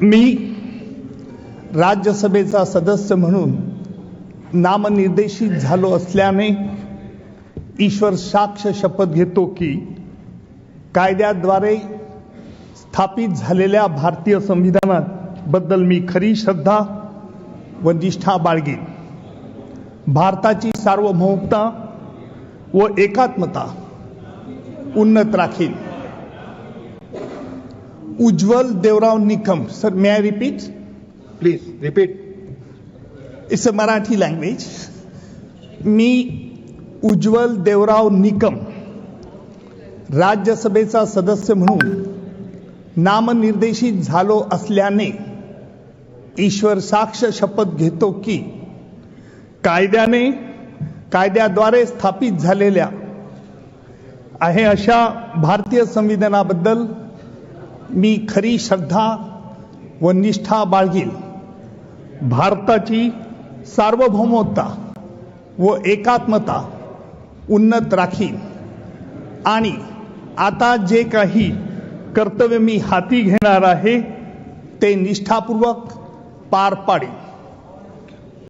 मी राज्यसभेचा सदस्य म्हणून नामनिर्देशित झालो असल्याने ईश्वर साक्ष शपथ घेतो की कायद्याद्वारे स्थापित झालेल्या भारतीय संविधानाबद्दल मी खरी श्रद्धा व निष्ठा बाळगेन. भारताची सार्वभौमता व एकात्मता उन्नत राखीन. Ujjwal Deorao Nikam. Sir, may I repeat? Please repeat. It's a Marathi language. मी उज्ज्वल देवराव निकम राज्यसभेचा सदस्य म्हणून नामनिर्देशित झालो असल्याने ईश्वर साक्ष शपथ घेतो की कायद्याद्वारे स्थापित झालेल्या आहे अशा भारतीय संविधानाबद्दल मी खरी श्रद्धा व निष्ठा बाळगील. भारताची सार्वभौमता व एकात्मता उन्नत राखीन आणि आता जे काही कर्तव्य मी हाती घेणार आहे ते निष्ठापूर्वक पार पाडेन.